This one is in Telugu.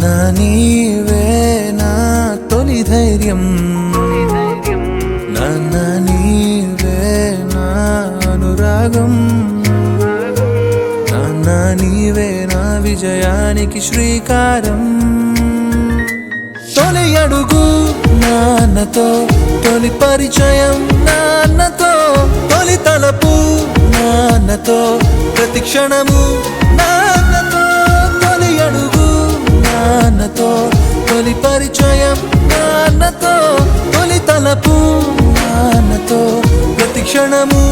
నాన్న నీవే నా తొలి ధైర్యం, నాన్న నీవే నా అనురాగం, నాన్న నీవే నా విజయానికి శ్రీకారం. తొలి అడుగు నాన్నతో, తొలి పరిచయం నాన్నతో, తొలి తలపు నాన్నతో, ప్రతి క్షణము నాన్నతో. తొలి అడుగు నాన్నతో, తొలి పరిచయం నాన్నతో, తొలి తలపు నాన్నతో, ప్రతి క్షణము